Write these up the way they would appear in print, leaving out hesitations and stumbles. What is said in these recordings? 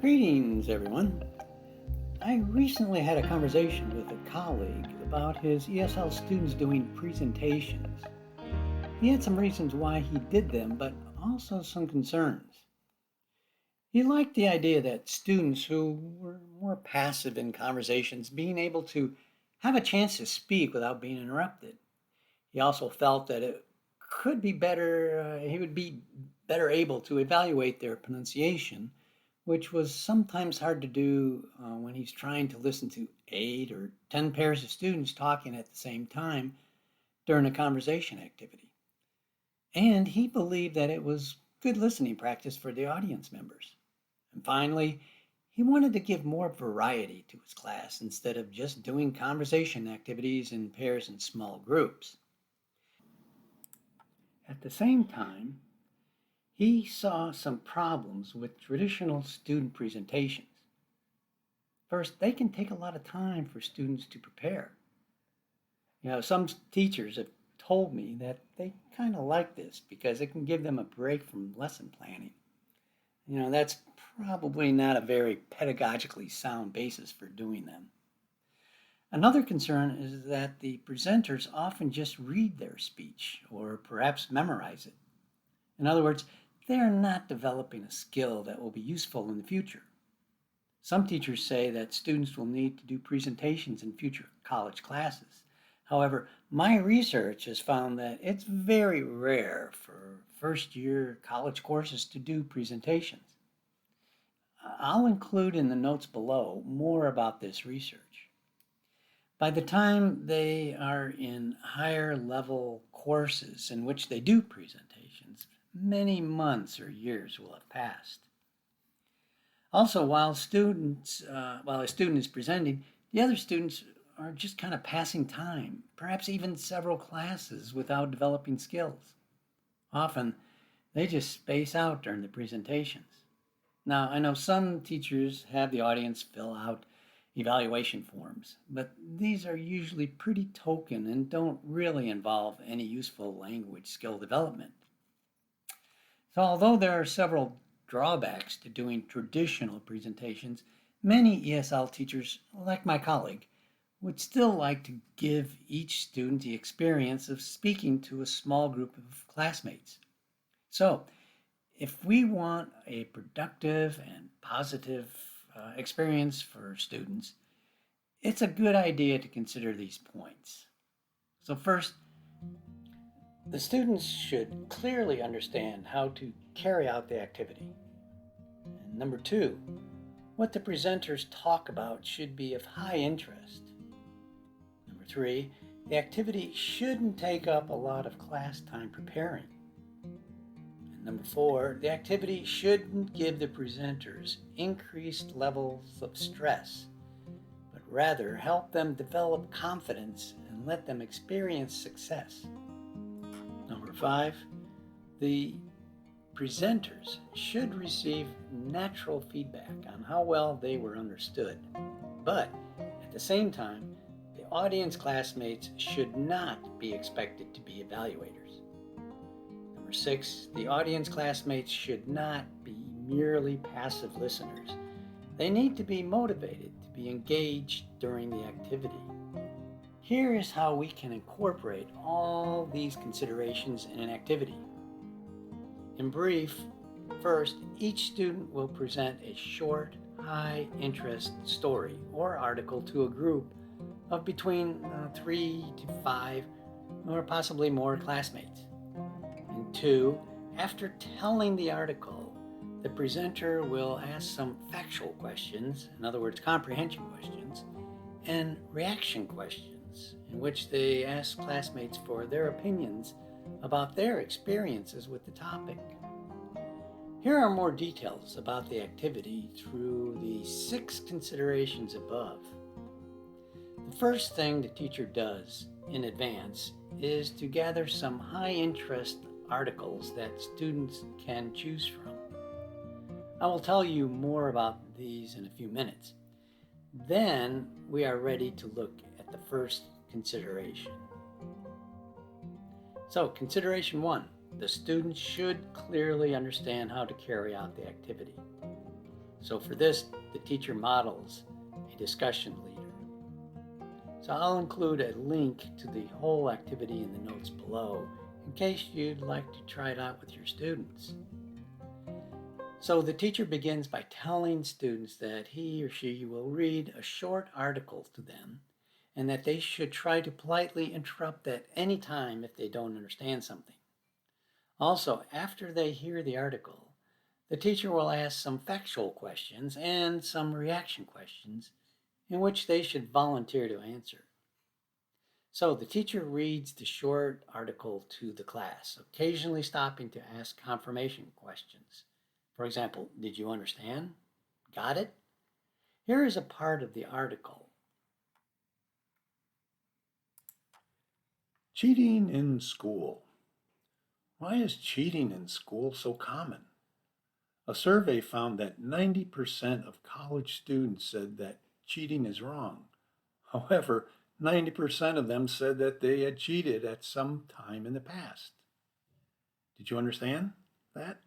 Greetings, everyone. I recently had a conversation with a colleague about his ESL students doing presentations. He had some reasons why he did them, but also some concerns. He liked the idea that students who were more passive in conversations being able to have a chance to speak without being interrupted. He also felt that it could be better, he would be better able to evaluate their pronunciation, which was sometimes hard to do when he's trying to listen to 8 or 10 pairs of students talking at the same time during a conversation activity. And he believed that it was good listening practice for the audience members. And finally, he wanted to give more variety to his class instead of just doing conversation activities in pairs and small groups. At the same time, he saw some problems with traditional student presentations. First, they can take a lot of time for students to prepare. Some teachers have told me that they kind of like this because it can give them a break from lesson planning. That's probably not a very pedagogically sound basis for doing them. Another concern is that the presenters often just read their speech or perhaps memorize it. In other words, they are not developing a skill that will be useful in the future. Some teachers say that students will need to do presentations in future college classes. However, my research has found that it's very rare for first-year college courses to do presentations. I'll include in the notes below more about this research. By the time they are in higher level courses in which they do presentations, many months or years will have passed. Also, while a student is presenting, the other students are just kind of passing time, perhaps even several classes without developing skills. Often, they just space out during the presentations. Now, I know some teachers have the audience fill out evaluation forms, but these are usually pretty token and don't really involve any useful language skill development. So although there are several drawbacks to doing traditional presentations, many ESL teachers, like my colleague, would still like to give each student the experience of speaking to a small group of classmates. So if we want a productive and positive experience for students, it's a good idea to consider these points. So first, the students should clearly understand how to carry out the activity. And number two, what the presenters talk about should be of high interest. Number three, the activity shouldn't take up a lot of class time preparing. And number four, the activity shouldn't give the presenters increased levels of stress, but rather help them develop confidence and let them experience success. Number five, the presenters should receive natural feedback on how well they were understood, but at the same time, the audience classmates should not be expected to be evaluators. Number six, the audience classmates should not be merely passive listeners. They need to be motivated to be engaged during the activity. Here is how we can incorporate all these considerations in an activity. In brief, first, each student will present a short, high-interest story or article to a group of between 3 to 5 or possibly more classmates. And two, after telling the article, the presenter will ask some factual questions, in other words, comprehension questions, and reaction questions, in which they ask classmates for their opinions about their experiences with the topic. Here are more details about the activity through the 6 considerations above. The first thing the teacher does in advance is to gather some high-interest articles that students can choose from. I will tell you more about these in a few minutes. Then we are ready to look at the first consideration. So, consideration 1, the students should clearly understand how to carry out the activity. So for this, the teacher models a discussion leader. So I'll include a link to the whole activity in the notes below in case you'd like to try it out with your students. So the teacher begins by telling students that he or she will read a short article to them and that they should try to politely interrupt at any time if they don't understand something. Also, after they hear the article, the teacher will ask some factual questions and some reaction questions in which they should volunteer to answer. So the teacher reads the short article to the class, occasionally stopping to ask confirmation questions. For example, did you understand? Got it? Here is a part of the article. Cheating in school. Why is cheating in school so common? A survey found that 90% of college students said that cheating is wrong. However, 90% of them said that they had cheated at some time in the past. Did you understand that?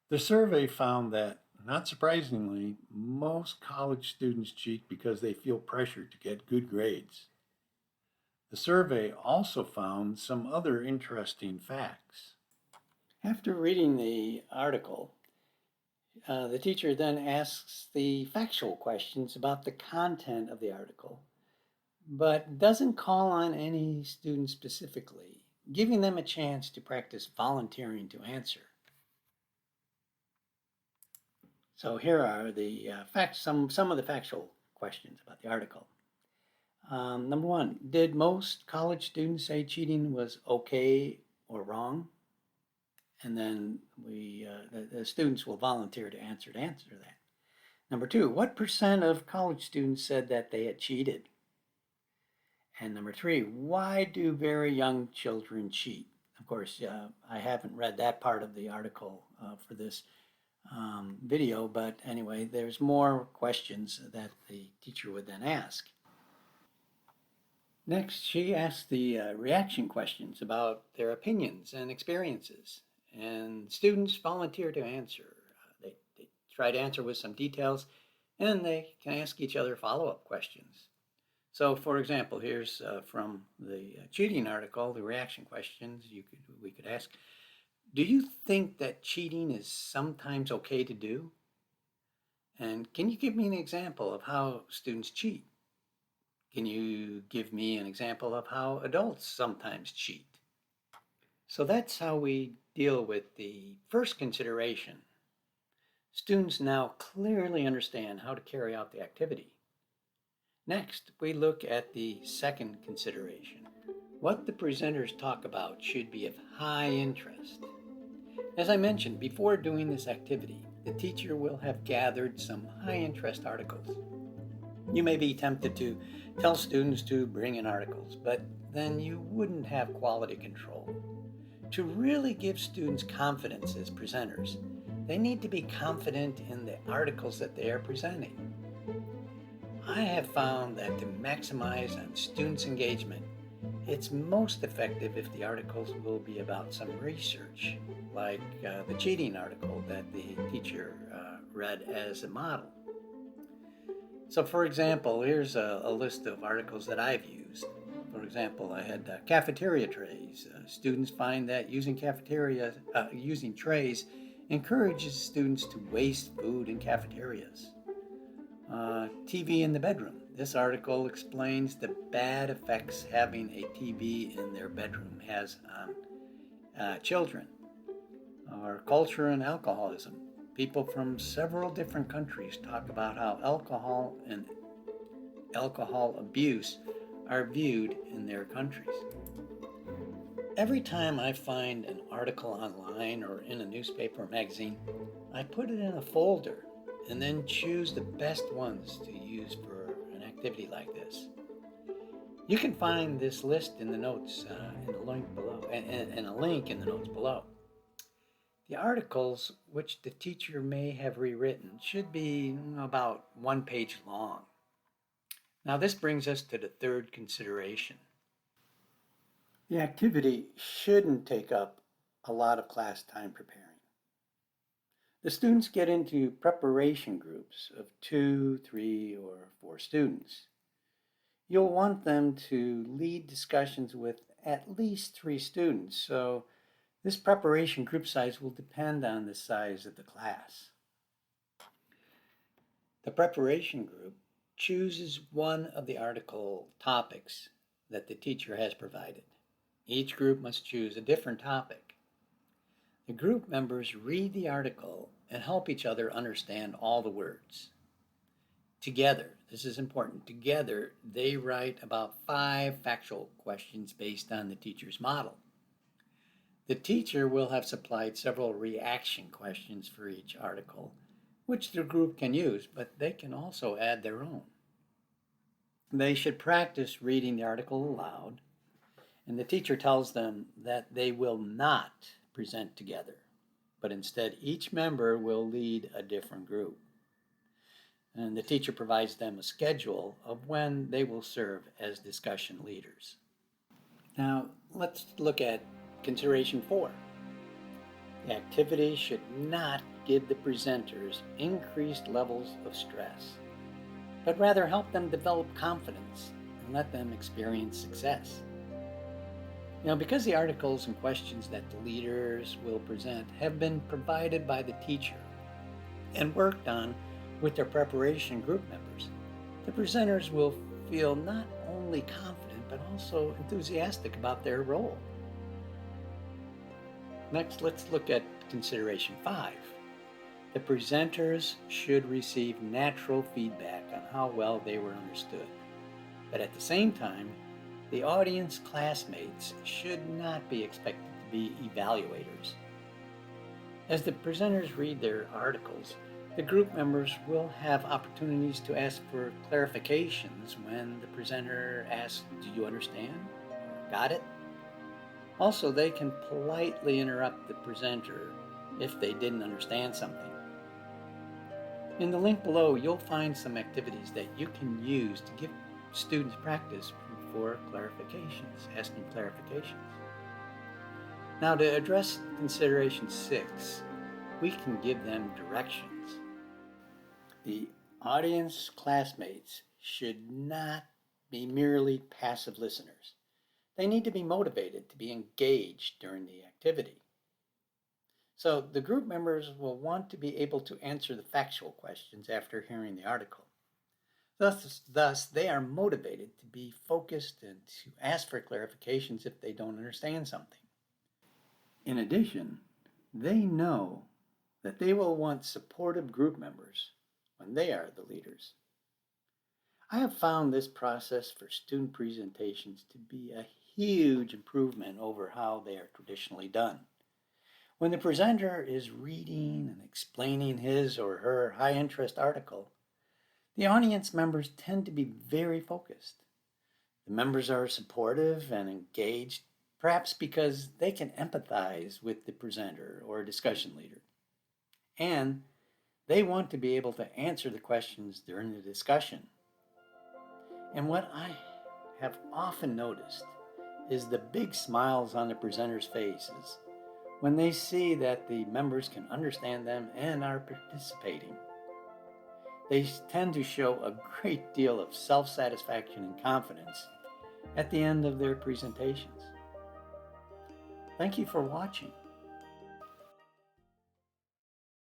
The survey found that, not surprisingly, most college students cheat because they feel pressured to get good grades. The survey also found some other interesting facts. After reading the article, the teacher then asks the factual questions about the content of the article, but doesn't call on any student specifically, giving them a chance to practice volunteering to answer. So here are the facts, some of the factual questions about the article. Number one, did most college students say cheating was okay or wrong? And then the students will volunteer to answer that. Number two, what percent of college students said that they had cheated? And number three, why do very young children cheat? Of course, I haven't read that part of the article for this video, but anyway, there's more questions that the teacher would then ask. Next, she asks the reaction questions about their opinions and experiences, and students volunteer to answer. They try to answer with some details, and they can ask each other follow-up questions. So, for example, here's from the cheating article, the reaction questions we could ask. Do you think that cheating is sometimes okay to do? And can you give me an example of how students cheat? Can you give me an example of how adults sometimes cheat? So that's how we deal with the first consideration. Students now clearly understand how to carry out the activity. Next, we look at the second consideration. What the presenters talk about should be of high interest. As I mentioned, before doing this activity, the teacher will have gathered some high interest articles. You may be tempted to tell students to bring in articles, but then you wouldn't have quality control. To really give students confidence as presenters, they need to be confident in the articles that they are presenting. I have found that to maximize on students' engagement, it's most effective if the articles will be about some research, like the cheating article that the teacher read as a model. So for example, here's a list of articles that I've used. For example, I had cafeteria trays. Students find that using trays encourages students to waste food in cafeterias. TV in the bedroom. This article explains the bad effects having a TV in their bedroom has on children. Or culture and alcoholism. People from several different countries talk about how alcohol and alcohol abuse are viewed in their countries. Every time I find an article online or in a newspaper or magazine, I put it in a folder and then choose the best ones to use for an activity like this. You can find this list in the notes in the link below, and a link in the notes below. The articles, which the teacher may have rewritten, should be about 1 page long. Now this brings us to the third consideration. The activity shouldn't take up a lot of class time preparing. The students get into preparation groups of 2, 3, or 4 students. You'll want them to lead discussions with at least 3 students, so this preparation group size will depend on the size of the class. The preparation group chooses one of the article topics that the teacher has provided. Each group must choose a different topic. The group members read the article and help each other understand all the words. Together, this is important, together they write about 5 factual questions based on the teacher's model. The teacher will have supplied several reaction questions for each article, which the group can use, but they can also add their own. They should practice reading the article aloud, and the teacher tells them that they will not present together, but instead each member will lead a different group. And the teacher provides them a schedule of when they will serve as discussion leaders. Now, let's look at consideration 4. The activity should not give the presenters increased levels of stress, but rather help them develop confidence and let them experience success. Because the articles and questions that the leaders will present have been provided by the teacher and worked on with their preparation group members, the presenters will feel not only confident but also enthusiastic about their role. Next, let's look at consideration 5. The presenters should receive natural feedback on how well they were understood, but at the same time, the audience classmates should not be expected to be evaluators. As the presenters read their articles, the group members will have opportunities to ask for clarifications when the presenter asks, "Do you understand?" Or, "Got it?" Also, they can politely interrupt the presenter if they didn't understand something. In the link below, you'll find some activities that you can use to give students practice for clarifications, asking clarifications. Now, to address consideration 6, we can give them directions. The audience classmates should not be merely passive listeners. They need to be motivated to be engaged during the activity. So the group members will want to be able to answer the factual questions after hearing the article. Thus, they are motivated to be focused and to ask for clarifications if they don't understand something. In addition, they know that they will want supportive group members when they are the leaders. I have found this process for student presentations to be a huge improvement over how they are traditionally done. When the presenter is reading and explaining his or her high-interest article, the audience members tend to be very focused. The members are supportive and engaged, perhaps because they can empathize with the presenter or discussion leader. And they want to be able to answer the questions during the discussion. And what I have often noticed is the big smiles on the presenters' faces when they see that the members can understand them and are participating. They tend to show a great deal of self-satisfaction and confidence at the end of their presentations. Thank you for watching.